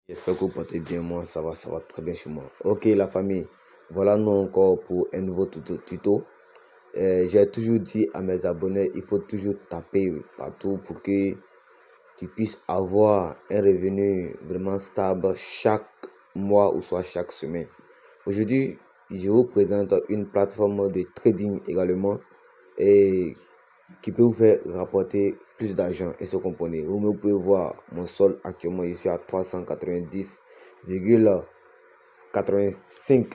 J'espère que vous portez bien. Moi, ça va très bien chez moi. Ok, la famille, voilà nous encore pour un nouveau tuto. J'ai toujours dit à mes abonnés, il faut toujours taper partout pour que tu puisses avoir un revenu vraiment stable chaque mois ou soit chaque semaine. Aujourd'hui, je vous présente une plateforme de trading également et qui peut vous faire rapporter plus d'argent. Et ce comprenez, vous pouvez voir mon solde actuellement, je suis à 390,85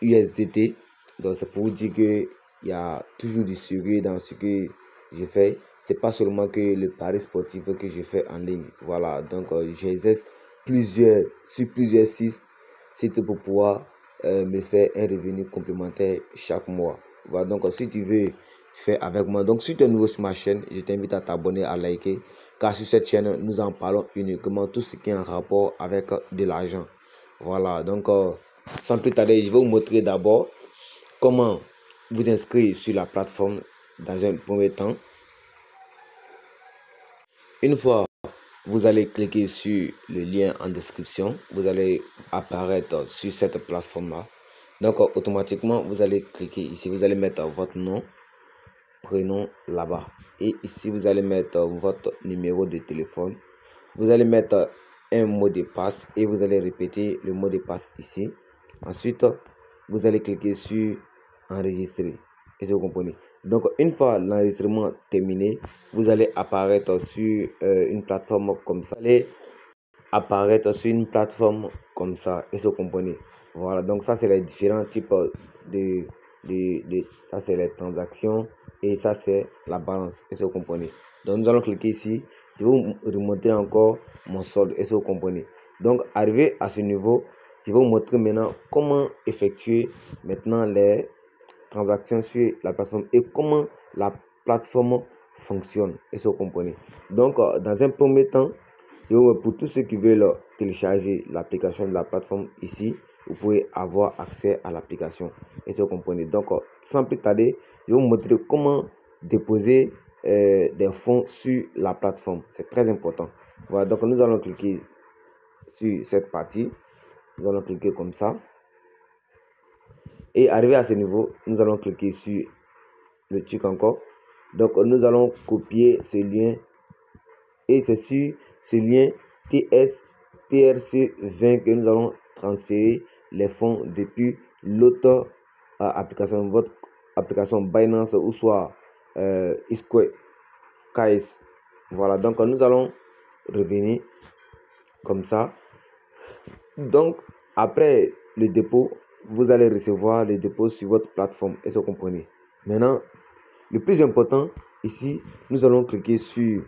USDT. Donc c'est pour vous dire que il y a toujours du sérieux dans ce que je fais. C'est pas seulement que le pari sportif que je fais en ligne. Voilà, donc j'exerce sur plusieurs sites pour pouvoir me faire un revenu complémentaire chaque mois. Voilà, donc si tu veux faire avec moi, donc si tu es nouveau sur ma chaîne, je t'invite à t'abonner, à liker, car sur cette chaîne, nous en parlons uniquement tout ce qui est en rapport avec de l'argent. Voilà, donc sans plus tarder, je vais vous montrer d'abord comment vous inscrire sur la plateforme dans un premier temps. Une fois vous allez cliquer sur le lien en description, vous allez apparaître sur cette plateforme là. Donc automatiquement vous allez cliquer ici, vous allez mettre votre nom, prénom là-bas, et ici vous allez mettre votre numéro de téléphone, vous allez mettre un mot de passe et vous allez répéter le mot de passe ici. Ensuite vous allez cliquer sur enregistrer, et vous comprenez. Donc une fois l'enregistrement terminé, vous allez apparaître sur une plateforme comme ça. Vous allez apparaître sur une plateforme comme ça, et vous comprenez. Voilà, donc ça c'est les différents types de ça c'est les transactions et ça c'est la balance, et vous comprenez. Donc nous allons cliquer ici, je vais vous remonter encore mon solde, et vous comprenez. Donc arrivé à ce niveau, je vais vous montrer maintenant comment effectuer maintenant les transactions sur la plateforme et comment la plateforme fonctionne, et vous comprenez. Donc dans un premier temps, pour tous ceux qui veulent télécharger l'application de la plateforme ici, vous pouvez avoir accès à l'application, et vous comprenez. Donc sans plus tarder, je vais vous montrer comment déposer des fonds sur la plateforme. C'est très important. Voilà, donc nous allons cliquer sur cette partie, nous allons cliquer comme ça, et arrivé à ce niveau, nous allons cliquer sur le truc encore. Donc nous allons copier ce lien, et c'est sur ce lien TRC20 que nous allons transférer les fonds depuis l'autre application, votre application Binance ou soit Square KS. Voilà, donc nous allons revenir comme ça. Donc après le dépôt, vous allez recevoir le dépôt sur votre plateforme, et vous comprenez. Maintenant, le plus important ici, nous allons cliquer sur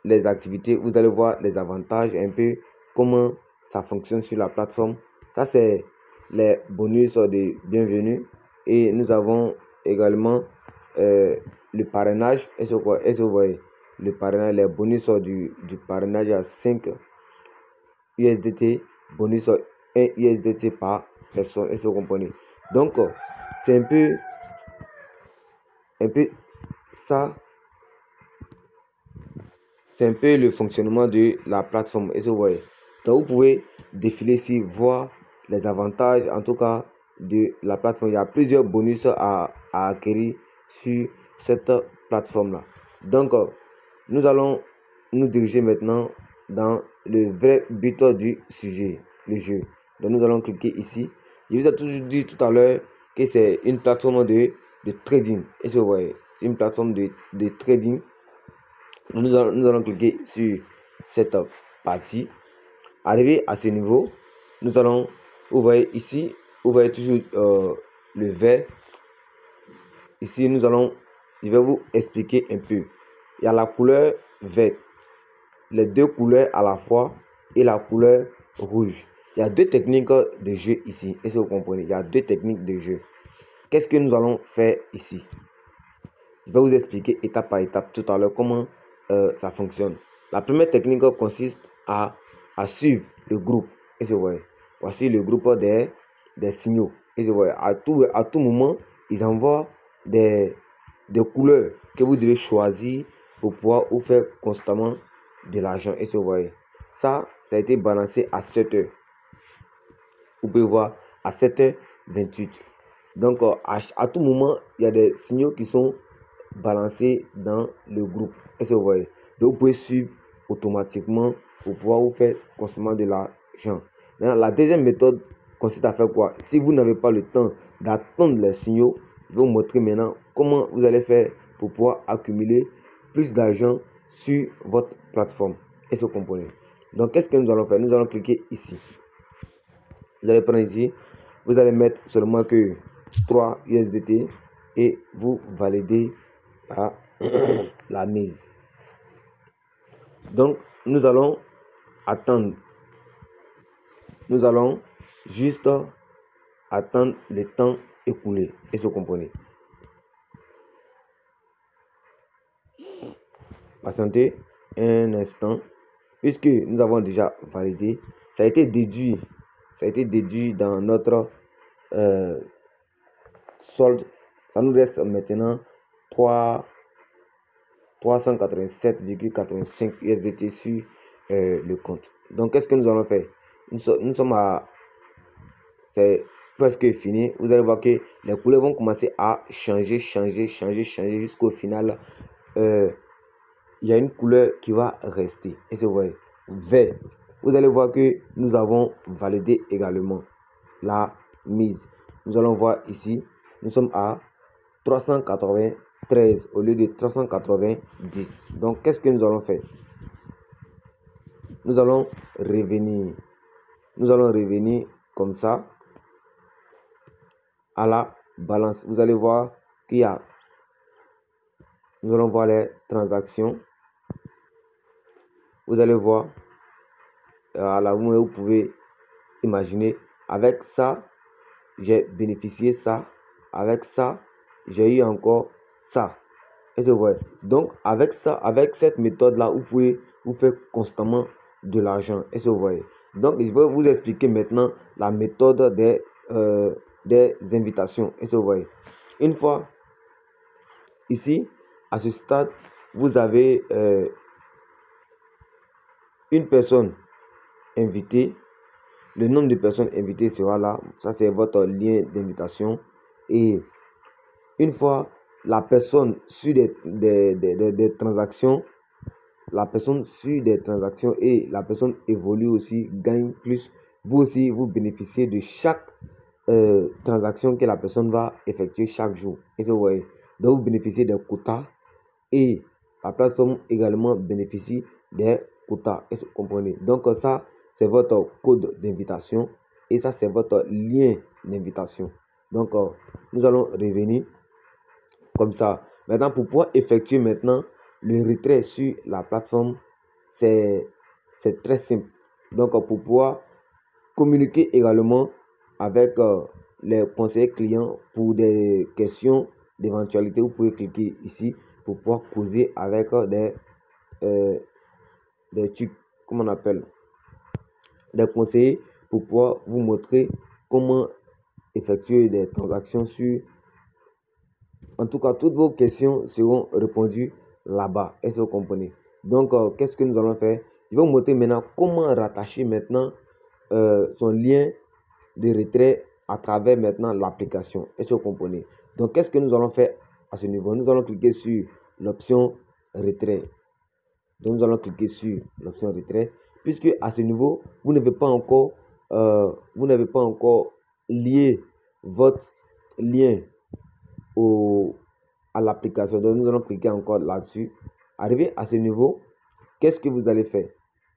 les activités. Vous allez voir les avantages, un peu comment ça fonctionne sur la plateforme. Ça c'est les bonus de bienvenue, et nous avons également le parrainage. Et vous voyez le parrainage, les bonus du parrainage à 5 USDT, bonus 1 USDT par personne, et vous comprenez. Donc c'est un peu ça, c'est un peu le fonctionnement de la plateforme, et vous voyez. Donc vous pouvez défiler ici, voir les avantages en tout cas de la plateforme. Il y a plusieurs bonus à acquérir sur cette plateforme là. Donc nous allons nous diriger maintenant dans le vrai but du sujet, le jeu. Donc nous allons cliquer ici. Je vous ai toujours dit tout à l'heure que c'est une plateforme de trading, et vous voyez, c'est une plateforme de trading. Nous allons cliquer sur cette partie. Arrivé à ce niveau, nous allons, vous voyez ici, vous voyez toujours le vert. Ici, je vais vous expliquer un peu. Il y a la couleur verte, les deux couleurs à la fois, et la couleur rouge. Il y a deux techniques de jeu ici, et si vous comprenez, il y a deux techniques de jeu. Qu'est-ce que nous allons faire ici? Je vais vous expliquer étape par étape tout à l'heure comment ça fonctionne. La première technique consiste à suivre le groupe, et vous voyez, voici le groupe des signaux, et vous voyez, à tout moment ils envoient des couleurs que vous devez choisir pour pouvoir vous faire constamment de l'argent. Et si vous voyez, ça a été balancé à 7 heures. Vous pouvez voir à 7h28. Donc, à tout moment, il y a des signaux qui sont balancés dans le groupe. Et si vous voyez, donc vous pouvez suivre automatiquement pour pouvoir vous faire consommer de l'argent. Maintenant, la deuxième méthode consiste à faire quoi? Si vous n'avez pas le temps d'attendre les signaux, je vais vous montrer maintenant comment vous allez faire pour pouvoir accumuler plus d'argent sur votre plateforme et ce component. Donc, qu'est-ce que nous allons faire? Nous allons cliquer ici. Vous allez prendre ici, vous allez mettre seulement que 3 USDT et vous validez la mise. Donc, nous allons attendre. Nous allons juste attendre le temps écoulé. Et ce comprenez. Patientez un instant. Puisque nous avons déjà validé, ça a été déduit. Ça a été déduit dans notre solde. Ça nous reste maintenant 387,85 USDT sur le compte. Donc, qu'est-ce que nous allons faire? Nous sommes à... C'est presque fini. Vous allez voir que les couleurs vont commencer à changer jusqu'au final. Il y a une couleur qui va rester. Et vous voyez, vert. Vous allez voir que nous avons validé également la mise. Nous allons voir ici, nous sommes à 393 au lieu de 390. Donc, qu'est-ce que nous allons faire? Nous allons revenir. Nous allons revenir comme ça à la balance. Vous allez voir qu'il y a... Nous allons voir les transactions. Vous allez voir, vous pouvez imaginer, avec ça, j'ai bénéficié ça. Avec ça, j'ai eu encore ça. Et vous voyez. Donc, avec ça, avec cette méthode-là, vous pouvez vous faire constamment de l'argent. Et vous voyez. Donc, je vais vous expliquer maintenant la méthode des invitations. Et vous voyez. Une fois, ici, à ce stade, vous avez une personne invitée. Le nombre de personnes invitées sera là. Ça, c'est votre lien d'invitation. Et une fois la personne sur des transactions, la personne sur des transactions et la personne évolue aussi, gagne plus. Vous aussi, vous bénéficiez de chaque transaction que la personne va effectuer chaque jour. Et vous voyez, donc vous bénéficiez des quotas et la plateforme également bénéficie des quotas. Et vous comprenez. Donc ça, c'est votre code d'invitation et ça, c'est votre lien d'invitation. Donc, nous allons revenir comme ça. Maintenant, pour pouvoir effectuer maintenant le retrait sur la plateforme, c'est très simple. Donc, pour pouvoir communiquer également avec les conseillers clients pour des questions d'éventualité, vous pouvez cliquer ici pour pouvoir causer avec des trucs, comment on appelle, des conseillers pour pouvoir vous montrer comment effectuer des transactions sur... En tout cas, toutes vos questions seront répondues là-bas. Est-ce que vous comprenez? Donc, qu'est-ce que nous allons faire? Je vais vous montrer maintenant comment rattacher maintenant son lien de retrait à travers maintenant l'application. Est-ce que vous comprenez? Donc, qu'est-ce que nous allons faire à ce niveau? Nous allons cliquer sur l'option retrait. Donc, nous allons cliquer sur l'option retrait. Puisque à ce niveau, vous n'avez pas encore lié votre lien à l'application. Donc, nous allons cliquer encore là-dessus. Arrivé à ce niveau, qu'est-ce que vous allez faire?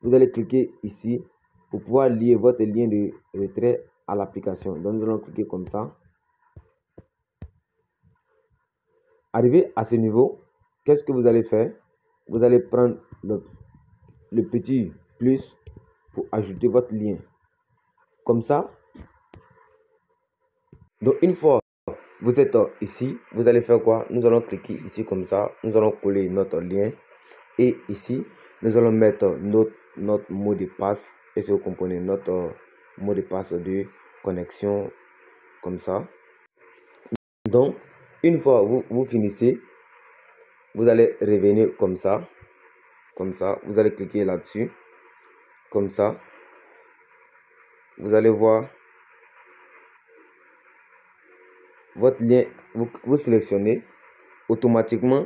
Vous allez cliquer ici pour pouvoir lier votre lien de retrait à l'application. Donc, nous allons cliquer comme ça. Arrivé à ce niveau, qu'est-ce que vous allez faire? Vous allez prendre le petit plus pour ajouter votre lien. Comme ça. Donc, une fois vous êtes ici, vous allez faire quoi? Nous allons cliquer ici comme ça. Nous allons coller notre lien. Et ici, nous allons mettre notre mot de passe. Et si vous comprenez, notre mot de passe de connexion comme ça. Donc, une fois vous finissez, vous allez revenir comme ça. comme ça. Vous allez cliquer là-dessus, comme ça. Vous allez voir votre lien, vous sélectionnez. Automatiquement,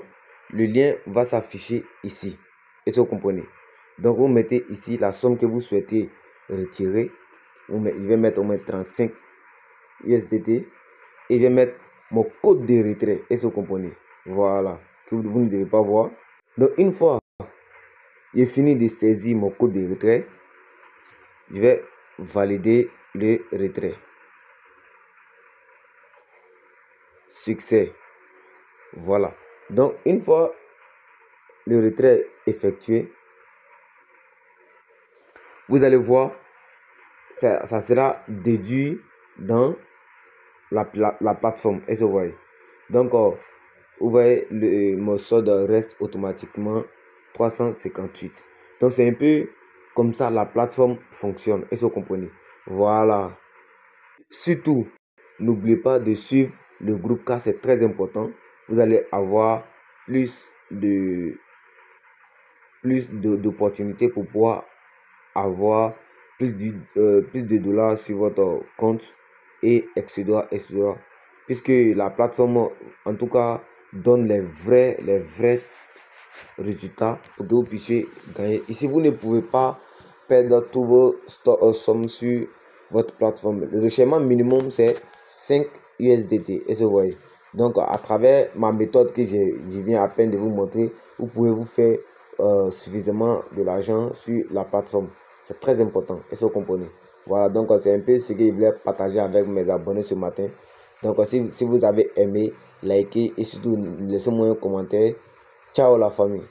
le lien va s'afficher ici. Est-ce que vous comprenez? Donc, vous mettez ici la somme que vous souhaitez retirer. Je vais mettre au moins 35 USDT. Et je vais mettre mon code de retrait. Est-ce que vous comprenez? Voilà. Que vous ne devez pas voir. Donc, une fois j'ai fini de saisir mon code de retrait, je vais valider le retrait. Succès. Voilà. Donc, une fois le retrait effectué, vous allez voir, ça sera déduit dans la plateforme. Est-ce que vous voyez? Donc, vous voyez, mon solde reste automatiquement 358. Donc, c'est un peu comme ça la plateforme fonctionne. Est-ce que vous comprenez? Voilà. Surtout, n'oubliez pas de suivre le groupe car c'est très important. Vous allez avoir plus d'opportunités pour pouvoir avoir plus de dollars sur votre compte et etc. Puisque la plateforme en tout cas donne les vrais résultats pour que vous puissiez gagner. Ici, vous ne pouvez pas perdre tous vos sommes sur votre plateforme. Le recherchement minimum, c'est 5 USDT. Et vous voyez. Donc, à travers ma méthode que je viens à peine de vous montrer, vous pouvez vous faire suffisamment de l'argent sur la plateforme. C'est très important. Est-ce que vous comprenez? Voilà, donc c'est un peu ce que je voulais partager avec mes abonnés ce matin. Donc, si vous avez aimé, likez et surtout laissez-moi un commentaire. Ciao la famille.